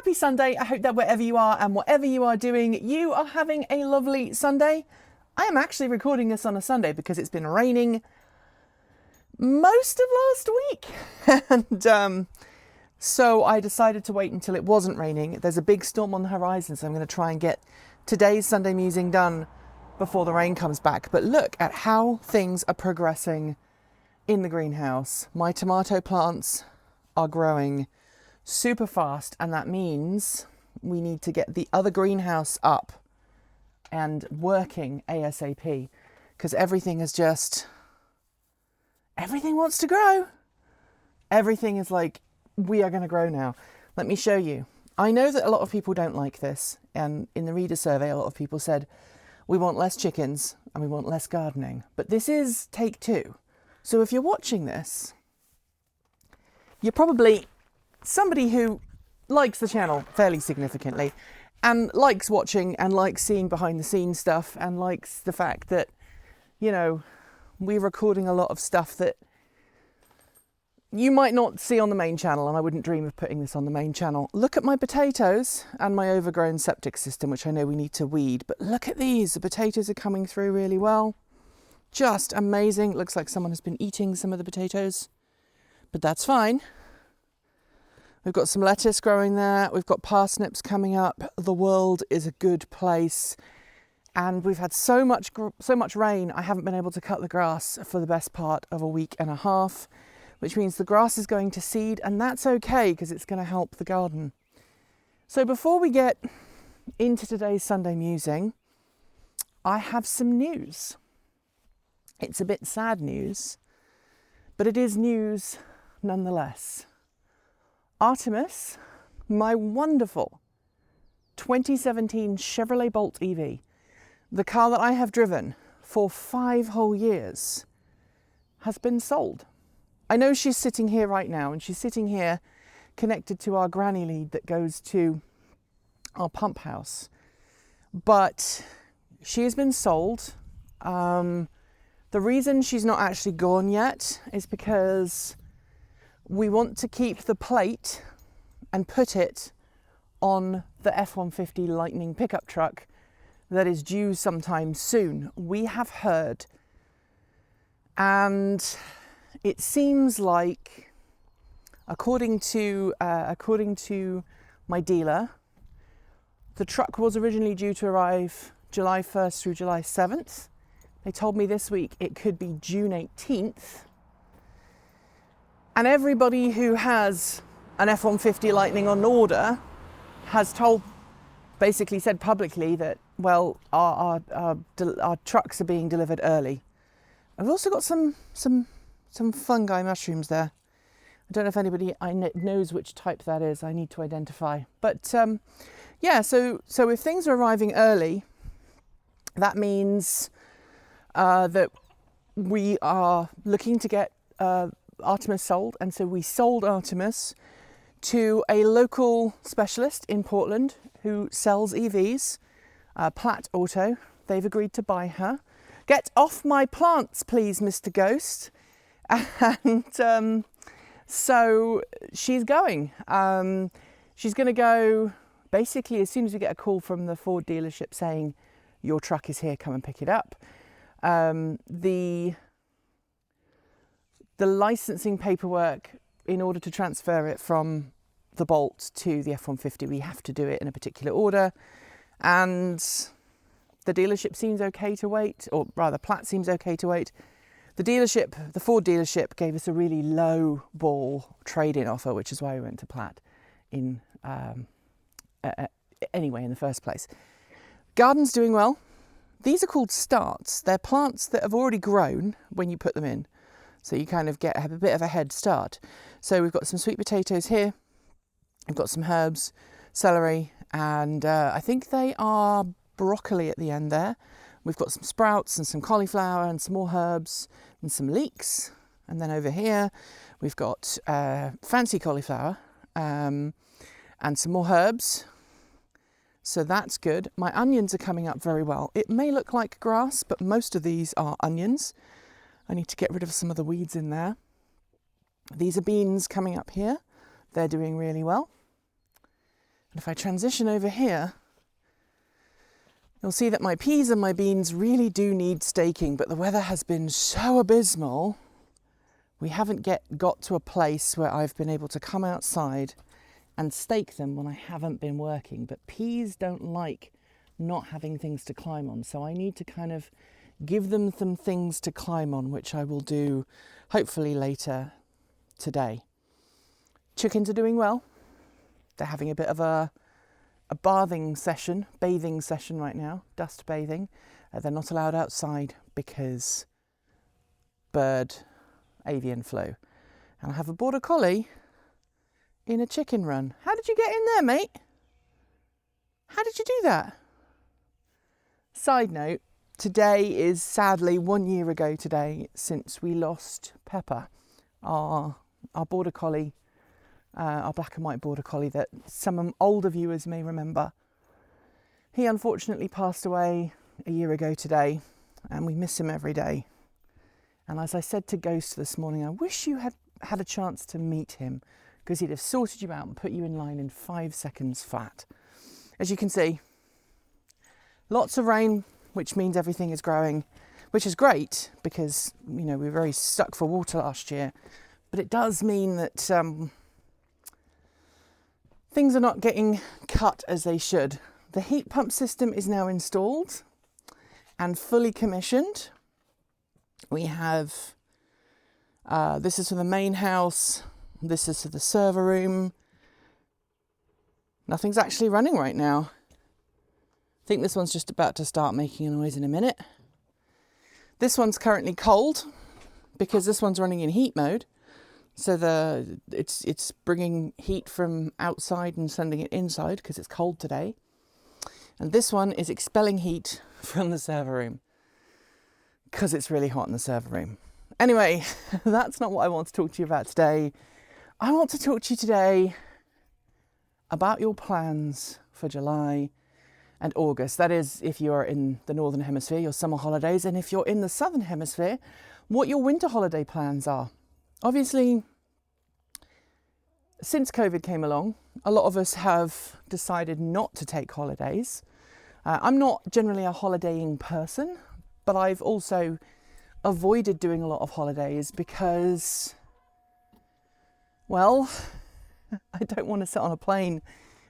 Happy Sunday. I hope that wherever you are and whatever you are doing, you are having a lovely Sunday. I am actually recording this on a Sunday because it's been raining most of last week. And so I decided to wait until it wasn't raining. There's a big storm on the horizon, so I'm going to try and get today's Sunday musing done before the rain comes back. But look at how things are progressing in the greenhouse. My tomato plants are growing super fast, and that means we need to get the other greenhouse up and working ASAP, because everything wants to grow. Everything is like, we are going to grow now. Let me show you. I know that a lot of people don't like this, and in the reader survey a lot of people said we want less chickens and we want less gardening, but this is take 2. So if you're watching this, you're probably somebody who likes the channel fairly significantly and likes watching and likes seeing behind the scenes stuff and likes the fact that, you know, we're recording a lot of stuff that you might not see on the main channel, and I wouldn't dream of putting this on the main channel. Look at my potatoes and my overgrown septic system, which I know we need to weed, but look at these. The potatoes are coming through really well. Just amazing. It looks like someone has been eating some of the potatoes, but that's fine. We've got some lettuce growing there. We've got parsnips coming up. The world is a good place. And we've had so much rain, I haven't been able to cut the grass for the best part of a week and a half, which means the grass is going to seed, and that's okay because it's going to help the garden. So before we get into today's Sunday musing, I have some news. It's a bit sad news, but it is news nonetheless. Artemis, my wonderful 2017 Chevrolet Bolt EV, the car that I have driven for 5 whole years, has been sold. I know she's sitting here right now, and she's sitting here connected to our granny lead that goes to our pump house, but she has been sold. The reason she's not actually gone yet is because we want to keep the plate and put it on the F-150 Lightning pickup truck that is due sometime soon. We have heard, and it seems like, according to my dealer, the truck was originally due to arrive July 1st through July 7th. They told me this week it could be June 18th. And everybody who has an F-150 Lightning on order has basically said publicly that, well, our trucks are being delivered early. I've also got some fungi mushrooms there. I don't know if anybody knows which type that is. I need to identify. But yeah, so if things are arriving early, that means that we are looking to get Artemis sold, and so we sold Artemis to a local specialist in Portland who sells EVs, Platt Auto. They've agreed to buy her. Get off my plants, please, Mr. Ghost. And so she's going. She's going to go basically as soon as we get a call from the Ford dealership saying your truck is here, come and pick it up. The licensing paperwork, in order to transfer it from the Bolt to the F-150, we have to do it in a particular order, and the dealership seems okay to wait, or rather Platt seems okay to wait. The Ford dealership gave us a really low ball trade-in offer, which is why we went to Platt anyway in the first place. Garden's doing well. These are called starts. They're plants that have already grown when you put them in. So you kind of have a bit of a head start. So we've got some sweet potatoes here. We've got some herbs, celery, and I think they are broccoli at the end there. We've got some sprouts and some cauliflower and some more herbs and some leeks. And then over here, we've got fancy cauliflower and some more herbs. So that's good. My onions are coming up very well. It may look like grass, but most of these are onions. I need to get rid of some of the weeds in there. These are beans coming up here. They're doing really well. And if I transition over here, you'll see that my peas and my beans really do need staking, but the weather has been so abysmal. We haven't got to a place where I've been able to come outside and stake them when I haven't been working. But peas don't like not having things to climb on, so I need to kind of give them some things to climb on, which I will do hopefully later today. Chickens are doing well. They're having a bit of a bathing session right now, dust bathing. They're not allowed outside because bird avian flu. And I have a border collie in a chicken run. How did you get in there, mate? How did you do that? Side note, today is sadly 1 year ago today since we lost Pepper, our border collie, our black and white border collie that some older viewers may remember. He unfortunately passed away a year ago today, and we miss him every day. And as I said to Ghost this morning, I wish you had a chance to meet him, because he'd have sorted you out and put you in line in 5 seconds flat. As you can see, lots of rain, which means everything is growing, which is great because, you know, we were very stuck for water last year. But it does mean that things are not getting cut as they should. The heat pump system is now installed and fully commissioned. We have, this is for the main house, this is for the server room. Nothing's actually running right now. I think this one's just about to start making a noise in a minute. This one's currently cold because this one's running in heat mode. So it's bringing heat from outside and sending it inside because it's cold today. And this one is expelling heat from the server room because it's really hot in the server room. Anyway, that's not what I want to talk to you about today. I want to talk to you today about your plans for July and August. That is, if you're in the Northern Hemisphere, your summer holidays, and if you're in the Southern Hemisphere, what your winter holiday plans are. Obviously, since COVID came along, a lot of us have decided not to take holidays. I'm not generally a holidaying person, but I've also avoided doing a lot of holidays because, well, I don't want to sit on a plane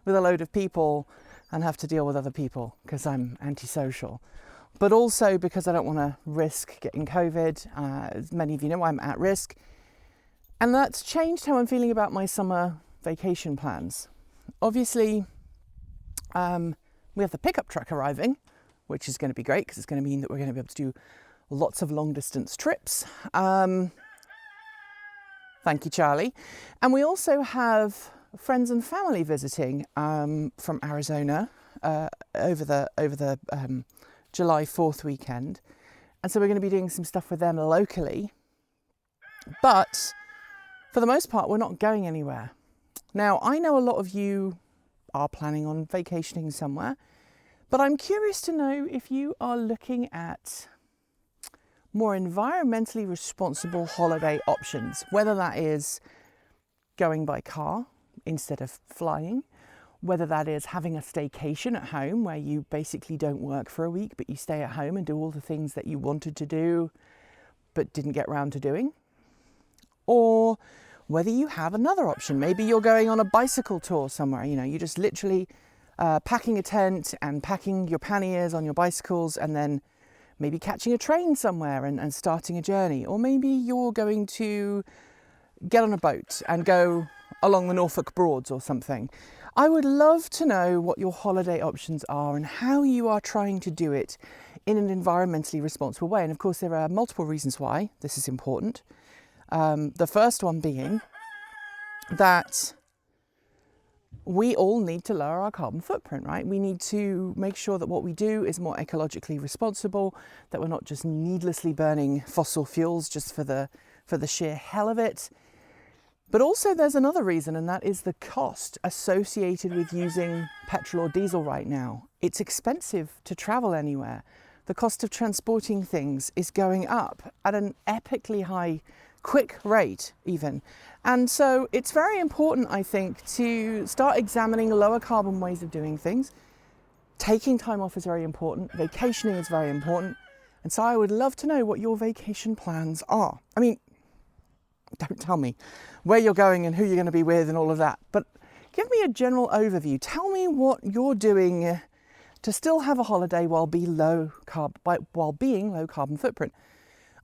with a load of people and have to deal with other people because I'm antisocial. But also because I don't want to risk getting COVID. As many of you know, I'm at risk. And that's changed how I'm feeling about my summer vacation plans. Obviously, we have the pickup truck arriving, which is going to be great because it's going to mean that we're going to be able to do lots of long distance trips. Thank you, Charlie. And we also have friends and family visiting from Arizona over the July 4th weekend. And so we're going to be doing some stuff with them locally. But for the most part, we're not going anywhere. Now, I know a lot of you are planning on vacationing somewhere, but I'm curious to know if you are looking at more environmentally responsible holiday options, whether that is going by car instead of flying, whether that is having a staycation at home where you basically don't work for a week, but you stay at home and do all the things that you wanted to do, but didn't get round to doing, or whether you have another option. Maybe you're going on a bicycle tour somewhere, you know, you're just literally packing a tent and packing your panniers on your bicycles and then maybe catching a train somewhere and starting a journey. Or maybe you're going to get on a boat and go along the Norfolk Broads or something. I would love to know what your holiday options are and how you are trying to do it in an environmentally responsible way. And of course, there are multiple reasons why this is important. The first one being that we all need to lower our carbon footprint, right? We need to make sure that what we do is more ecologically responsible, that we're not just needlessly burning fossil fuels just for the sheer hell of it. But also there's another reason, and that is the cost associated with using petrol or diesel right now. It's expensive to travel anywhere. The cost of transporting things is going up at an epically high quick rate even. And so it's very important, I think, to start examining lower carbon ways of doing things. Taking time off is very important. Vacationing is very important. And so I would love to know what your vacation plans are. I mean, don't tell me where you're going and who you're going to be with and all of that, but give me a general overview. Tell me what you're doing to still have a holiday while being low carbon footprint.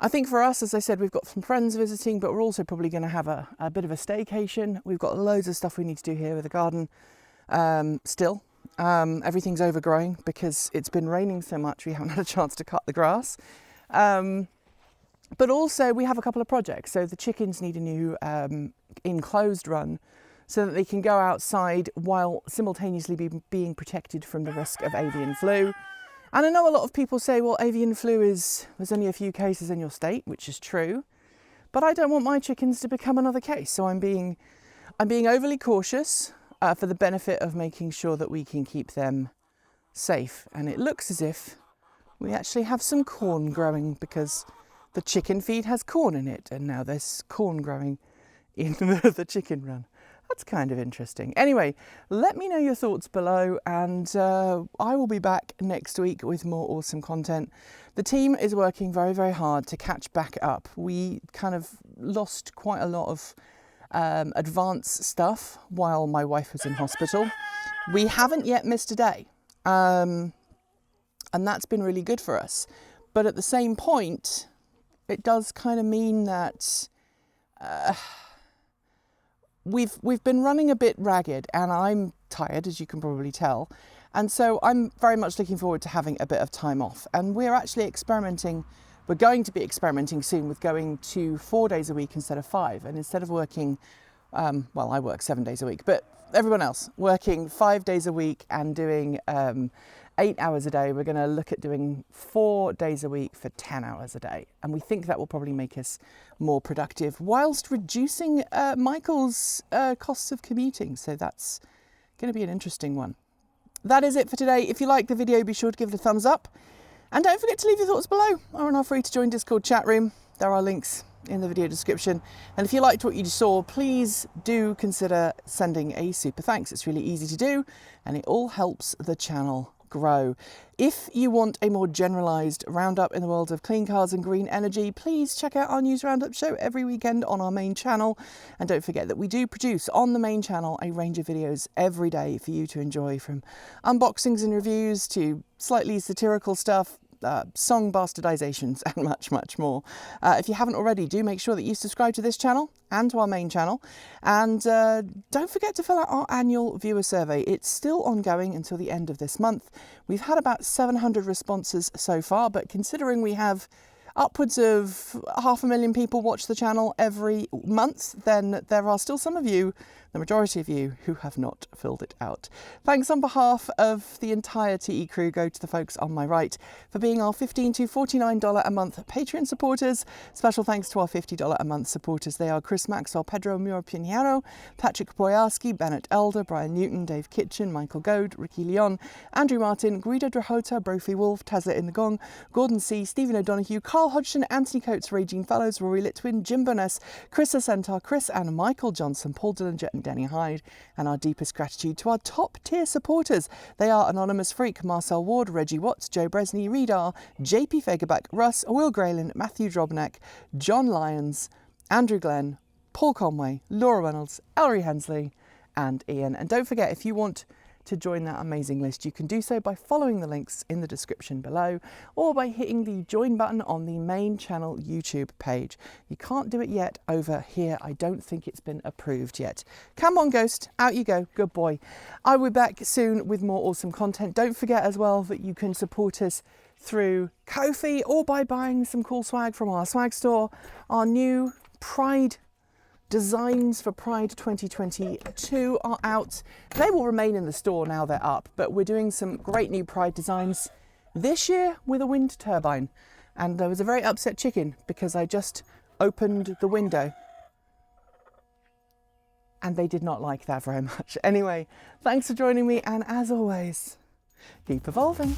I think for us, as I said, we've got some friends visiting, but we're also probably going to have a bit of a staycation. We've got loads of stuff we need to do here with the garden still. Everything's overgrowing because it's been raining so much we haven't had a chance to cut the grass. But also we have a couple of projects. So the chickens need a new enclosed run so that they can go outside while simultaneously being protected from the risk of avian flu. And I know a lot of people say, well, avian flu there's only a few cases in your state, which is true, but I don't want my chickens to become another case. So I'm being overly cautious for the benefit of making sure that we can keep them safe. And it looks as if we actually have some corn growing because the chicken feed has corn in it, and now there's corn growing in the chicken run. That's kind of interesting. Anyway, let me know your thoughts below, and I will be back next week with more awesome content. The team is working very, very hard to catch back up. We kind of lost quite a lot of advanced stuff while my wife was in hospital. We haven't yet missed a day, and that's been really good for us. But at the same point, it does kind of mean that we've been running a bit ragged, and I'm tired, as you can probably tell. And so I'm very much looking forward to having a bit of time off. And we're actually experimenting. We're going to be experimenting soon with going to 4 days a week instead of 5. And instead of working, well, I work 7 days a week, but everyone else working 5 days a week and doing 8 hours a day, we're going to look at doing 4 days a week for 10 hours a day. And we think that will probably make us more productive whilst reducing Michael's costs of commuting. So that's going to be an interesting one. That is it for today. If you liked the video, be sure to give it a thumbs up. And don't forget to leave your thoughts below or on our free to join Discord chat room. There are links in the video description. And if you liked what you saw, please do consider sending a super thanks. It's really easy to do, and it all helps the channel grow. If you want a more generalised roundup in the world of clean cars and green energy, please check out our news roundup show every weekend on our main channel. And don't forget that we do produce on the main channel a range of videos every day for you to enjoy, from unboxings and reviews to slightly satirical stuff, song bastardizations, and much, much more. If you haven't already, do make sure that you subscribe to this channel and to our main channel. And don't forget to fill out our annual viewer survey. It's still ongoing until the end of this month. We've had about 700 responses so far, but considering we have upwards of 500,000 people watch the channel every month, then there are still some of you, the majority of you, who have not filled it out. Thanks on behalf of the entire TE crew go to the folks on my right for being our $15 to $49 a month Patreon supporters. Special thanks to our $50 a month supporters. They are Chris Maxwell, Pedro Mura Pinheiro, Patrick Boyarski, Bennett Elder, Brian Newton, Dave Kitchen, Michael Goad, Ricky Leon, Andrew Martin, Guido Drahota, Brophy Wolf, Tazza in the Gong, Gordon C, Stephen O'Donoghue, Carl Hodgson, Anthony Coates, Regine Fellows, Rory Litwin, Jim Burness, Chris Centaur, Chris and Michael Johnson, Paul Dillinger and Danny Hyde. And our deepest gratitude to our top tier supporters. They are Anonymous Freak, Marcel Ward, Reggie Watts, Joe Bresney, Reedar, JP Fagerback, Russ, Will Graylin, Matthew Drobnak, John Lyons, Andrew Glenn, Paul Conway, Laura Reynolds, Ellery Hensley and Ian. And don't forget, if you want to join that amazing list, you can do so by following the links in the description below or by hitting the join button on the main channel YouTube page. You can't do it yet over here. I don't think it's been approved yet. Come on, Ghost, out you go. Good boy. I will be back soon with more awesome content. Don't forget as well that you can support us through Ko-fi or by buying some cool swag from our swag store. Our new Pride designs for Pride 2022 are out. They will remain in the store now they're up, but we're doing some great new Pride designs this year with a wind turbine. And there was a very upset chicken because I just opened the window and they did not like that very much. Anyway, thanks for joining me, and as always, keep evolving.